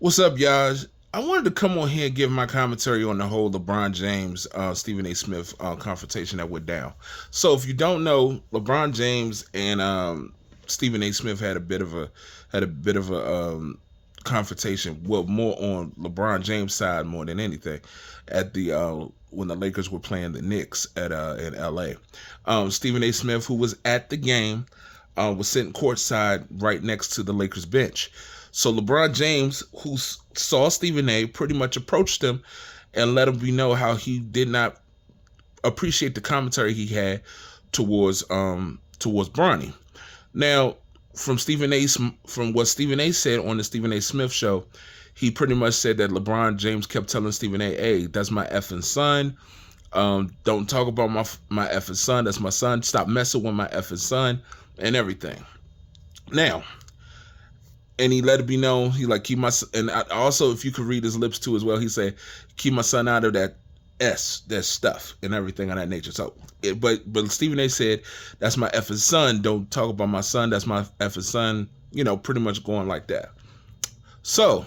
What's up, y'all? I wanted to come on here and give my commentary on the whole LeBron James, Stephen A. Smith confrontation that went down. So, if you don't know, LeBron James and Stephen A. Smith had a bit of a confrontation. Well, more on LeBron James' side more than anything at the when the Lakers were playing the Knicks at in L.A. Stephen A. Smith, who was at the game, was sitting courtside right next to the Lakers bench. So LeBron James, who saw Stephen A., pretty much approached him and let him know how he did not appreciate the commentary he had towards Bronny. Now, from what Stephen A. said on the Stephen A. Smith show, he pretty much said that LeBron James kept telling Stephen A., "Hey, that's my effing son. Don't talk about my effing son. That's my son. Stop messing with my effing son," and everything. Now, and he let it be known, he like, keep my, and also, if you could read his lips too as well, he said, keep my son out of that that stuff and everything of that nature. So, but Stephen A. said, that's my effing son. Don't talk about my son. That's my effing son. Pretty much going like that. So,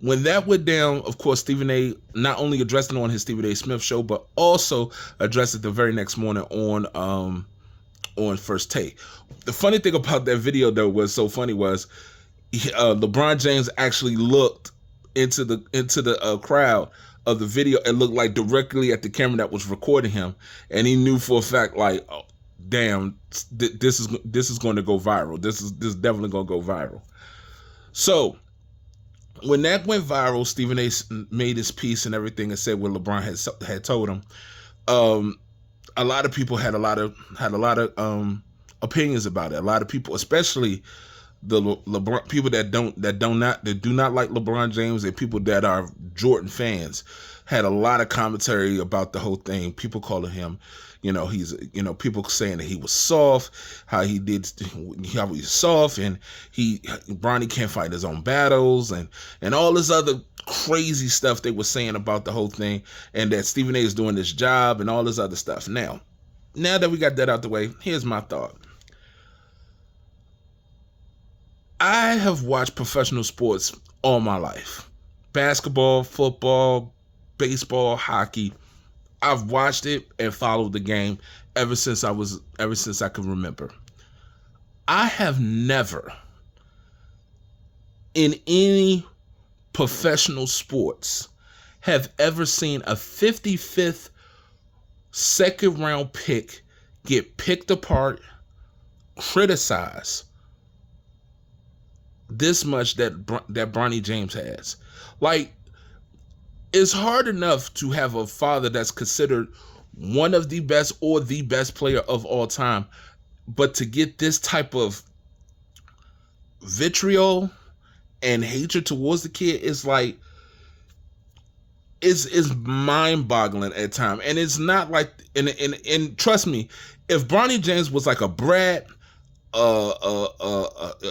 when that went down, of course, Stephen A. not only addressed it on his Stephen A. Smith show, but also addressed it the very next morning on First Take. The funny thing about that video, though, was so funny was, LeBron James actually looked into the crowd of the video and looked like directly at the camera that was recording him, and he knew for a fact, like, oh, damn, this is going to go viral. This is definitely going to go viral. So when that went viral, Stephen A. made his piece and everything and said what LeBron had told him. A lot of people had a lot of opinions about it. A lot of people, especially the LeBron people that do not like LeBron James, and people that are Jordan fans, had a lot of commentary about the whole thing. People calling him, people saying that he was soft, how he's soft, and Bronny can't fight his own battles, and all this other crazy stuff they were saying about the whole thing, and that Stephen A. is doing this job and all this other stuff. Now that we got that out the way, here's my thought. I have watched professional sports all my life. Basketball, football, baseball, hockey. I've watched it and followed the game ever since I can remember. I have never, in any professional sports, have ever seen a 55th second round pick get picked apart, criticized this much that Bronny James has. Like, it's hard enough to have a father that's considered one of the best or the best player of all time, but to get this type of vitriol and hatred towards the kid is like, is mind-boggling at times. And it's not like, and trust me, if Bronny James was like a brat,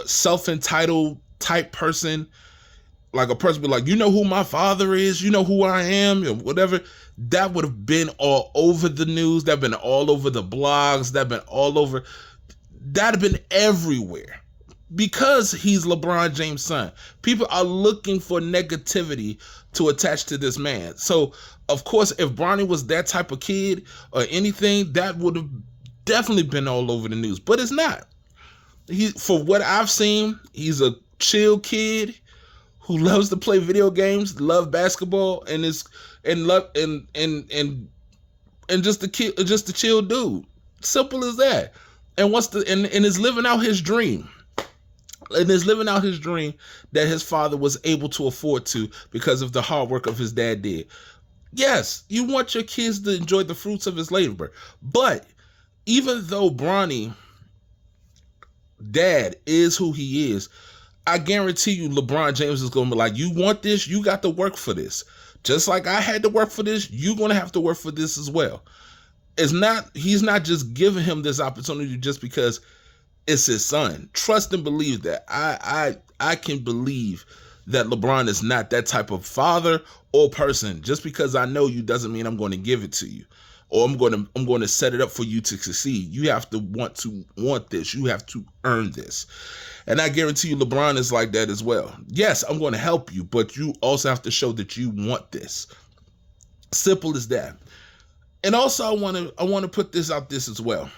self-entitled type person, like a person be like, you know who my father is, you know who I am, or whatever, that would have been all over the news, that'd been all over the blogs, that'd have been everywhere, because he's LeBron James' son. People are looking for negativity to attach to this man. So of course, if Bronny was that type of kid or anything, that would have definitely been all over the news, but it's not. For what I've seen, he's a chill kid who loves to play video games, love basketball, and just a chill dude. Simple as that. And is living out his dream. And is living out his dream that his father was able to afford to because of the hard work of his dad did. Yes, you want your kids to enjoy the fruits of his labor. But even though Bronny dad is who he is, I guarantee you LeBron James is going to be like, you want this, you got to work for this. Just like I had to work for this, you're going to have to work for this as well. He's not just giving him this opportunity just because it's his son. Trust and believe that. I can believe that LeBron is not that type of father or person. Just because I know you doesn't mean I'm going to give it to you. or I'm going to set it up for you to succeed. You have to want this. You have to earn this. And I guarantee you LeBron is like that as well. Yes, I'm going to help you, but you also have to show that you want this. Simple as that. And also I want to put this out this as well.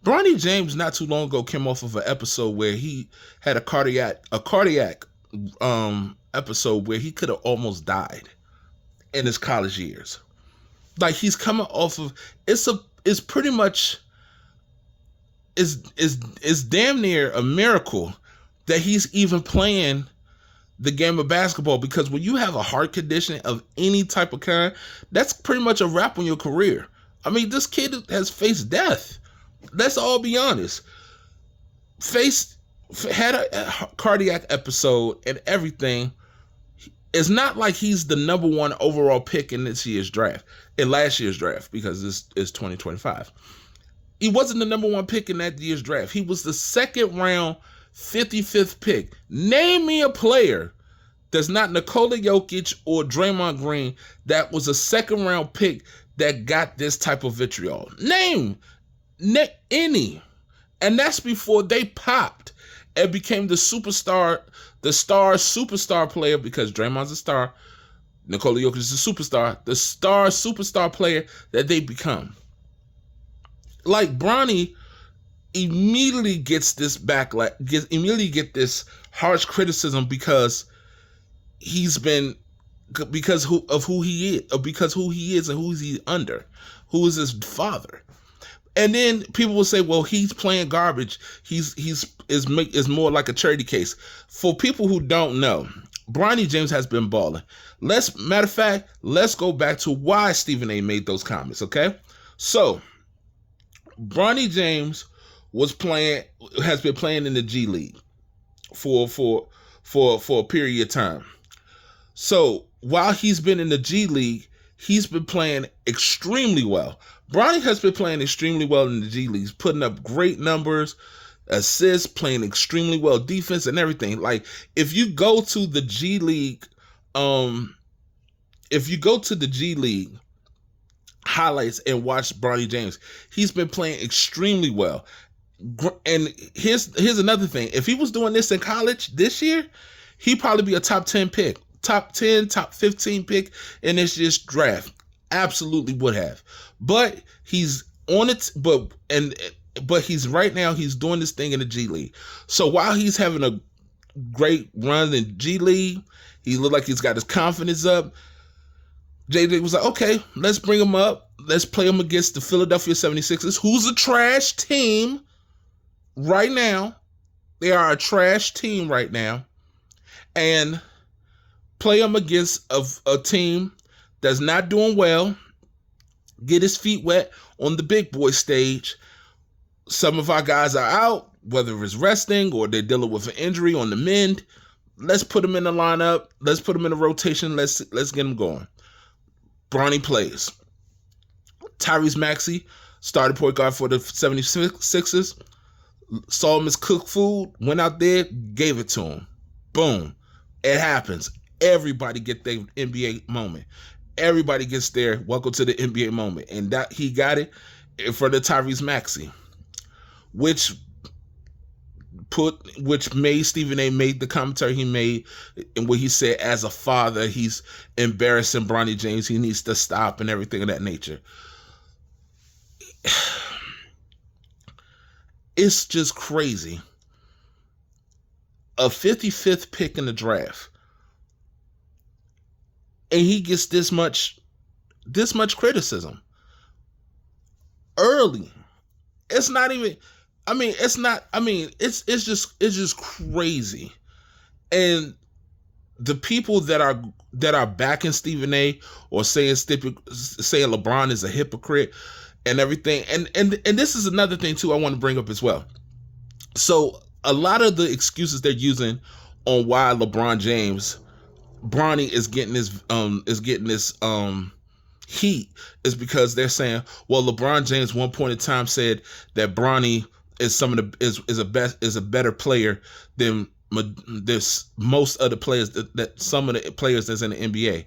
Bronny James not too long ago came off of an episode where he had a cardiac episode where he could have almost died in his college years. Like he's coming off of it's pretty much is damn near a miracle that he's even playing the game of basketball, because when you have a heart condition of any type of kind, that's pretty much a wrap on your career. I mean, this kid has faced death. Let's all be honest. Had a cardiac episode and everything. It's not like he's the number one overall pick in last year's draft, because this is 2025. He wasn't the number one pick in that year's draft. He was the second round, 55th pick. Name me a player that's not Nikola Jokic or Draymond Green that was a second round pick that got this type of vitriol. Name any. And that's before they popped and became the superstar player, because Draymond's a star, Nikola Jokic is a superstar, the superstar player that they become. Like Bronny immediately gets this backlash, immediately get this harsh criticism because because who he is and who he's under, who is his father. And then people will say, well, he's playing garbage. Is more like a charity case. For people who don't know, Bronny James has been balling. Matter of fact, let's go back to why Stephen A made those comments, okay? So, Bronny James has been playing in the G League for a period of time. So, while he's been in the G League, he's been playing extremely well. Bronny has been playing extremely well in the G League, putting up great numbers, assists, playing extremely well, defense and everything. Like, if you go to the G League, highlights and watch Bronny James, he's been playing extremely well. And here's another thing. If he was doing this in college this year, he'd probably be a top 10 pick, top 10, top 15 pick in this year's draft. Absolutely would have. But he's on it, but he's right now, he's doing this thing in the G League. So while he's having a great run in G League, he looked like he's got his confidence up. JJ was like, okay, let's bring him up. Let's play him against the Philadelphia 76ers, who's a trash team right now. They are a trash team right now. And play him against a team that's not doing well, get his feet wet on the big boy stage. Some of our guys are out, whether it's resting or they're dealing with an injury on the mend. Let's put them in the lineup. Let's put them in a rotation. Let's get them going. Bronny plays. Tyrese Maxey, starting point guard for the 76ers, saw him as cook food, went out there, gave it to him. Boom. It happens. Everybody get their NBA moment. Everybody gets their welcome to the NBA moment. And that he got it in front of Tyrese Maxey, which made Stephen A made the commentary he made, and what he said, as a father, he's embarrassing Bronny James. He needs to stop and everything of that nature. It's just crazy. A 55th pick in the draft, and he gets this much criticism early. It's not even, it's just crazy. And the people that are backing Stephen A or saying LeBron is a hypocrite and everything. And this is another thing too I want to bring up as well. So a lot of the excuses they're using on why Bronny is getting this heat is because they're saying, well, LeBron James one point in time said that Bronny is is a better player than most other players, that some of the players that's in the NBA.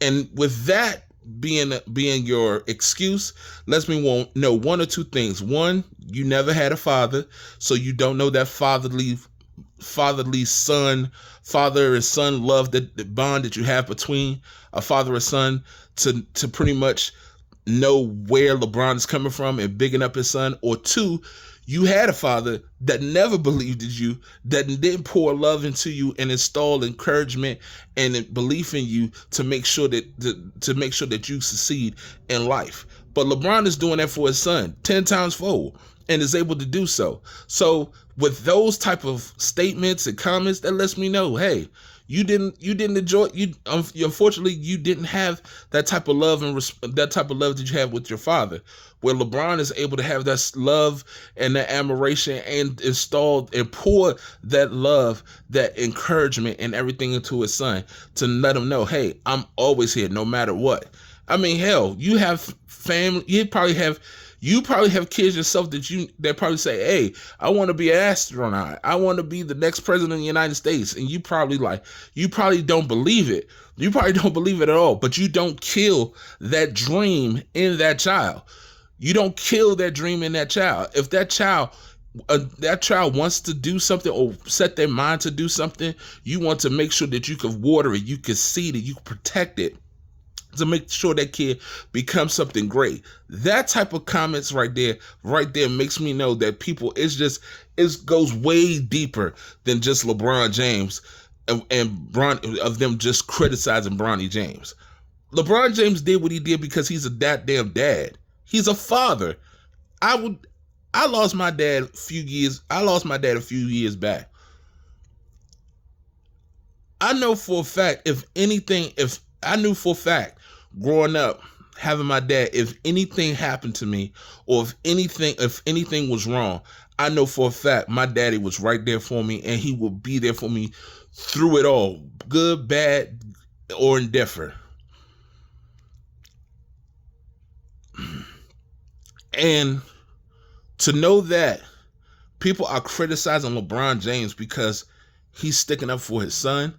And with that, being your excuse lets me know one or two things. One, you never had a father, so you don't know that father and son love, the bond that you have between a father and son, to pretty much know where LeBron is coming from and bigging up his son. Or two, you had a father that never believed in you, that didn't pour love into you and install encouragement and belief in you to make sure that you succeed in life. But LeBron is doing that for his son 10 times fold and is able to do so. So with those type of statements and comments, that lets me know, hey, you didn't enjoy, unfortunately you didn't have that type of love that you have with your father, where LeBron is able to have that love and that admiration and installed and pour that love, that encouragement and everything into his son to let him know, hey, I'm always here no matter what. I mean, hell, you have family, you probably have kids yourself that probably say, hey, I want to be an astronaut. I want to be the next president of the United States. And you probably don't believe it. You probably don't believe it at all, but you don't kill that dream in that child. You don't kill that dream in that child. If that child wants to do something or set their mind to do something, you want to make sure that you can water it, you can seed it, you can protect it, to make sure that kid becomes something great. That type of comments right there makes me know that people, it goes way deeper than just LeBron James of them just criticizing Bronny James. LeBron James did what he did because he's a goddamn dad. He's a father. I lost my dad a few years back. I know for a fact, I knew for a fact growing up, having my dad, if anything happened to me or if anything was wrong, I know for a fact my daddy was right there for me and he will be there for me through it all, good, bad, or indifferent. And to know that people are criticizing LeBron James because he's sticking up for his son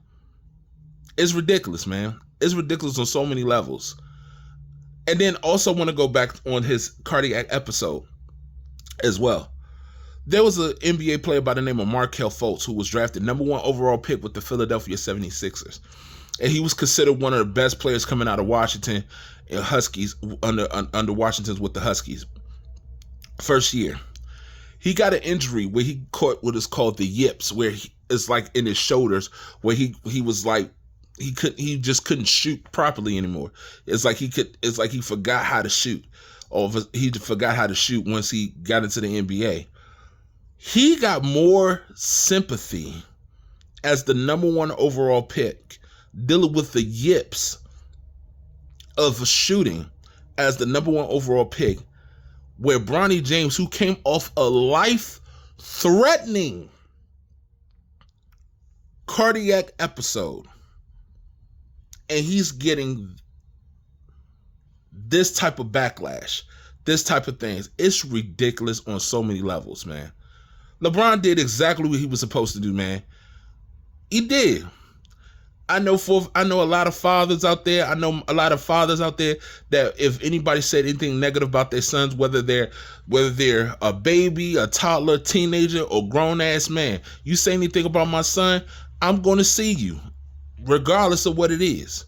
is ridiculous, man. It's ridiculous on so many levels. And then also want to go back on his cardiac episode as well. There was an NBA player by the name of Markelle Fultz who was drafted #1 overall pick with the Philadelphia 76ers. And he was considered one of the best players coming out of Washington Huskies under Washington's with the Huskies. First year, he got an injury where he caught what is called the yips, where it's like in his shoulders, where he was like he just couldn't shoot properly anymore. It's like he forgot how to shoot, or he forgot how to shoot once he got into the NBA. He got more sympathy as the #1 overall pick, dealing with the yips of shooting as the #1 overall pick, where Bronny James, who came off a life-threatening cardiac episode, and he's getting this type of backlash, this type of things. It's ridiculous on so many levels, man. LeBron did exactly what he was supposed to do, man. He did. I know a lot of fathers out there. I know a lot of fathers out there that if anybody said anything negative about their sons, whether they're a baby, a toddler, teenager, or grown ass man, you say anything about my son, I'm going to see you, regardless of what it is.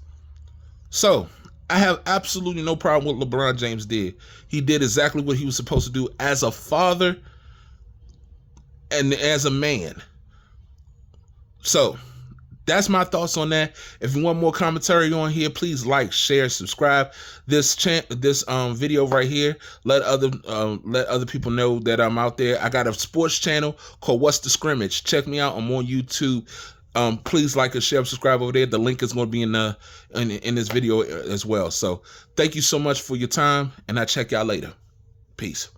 So I have absolutely no problem with what LeBron James did. He did exactly what he was supposed to do as a father and as a man. So that's my thoughts on that. If you want more commentary on here, please like, share, subscribe this video right here. Let other people know that I'm out there. I got a sports channel called What's the Scrimmage. Check me out. I'm on YouTube. Please like and share, subscribe over there. The link is going to be in this video as well. So thank you so much for your time, and I'll check y'all later. Peace.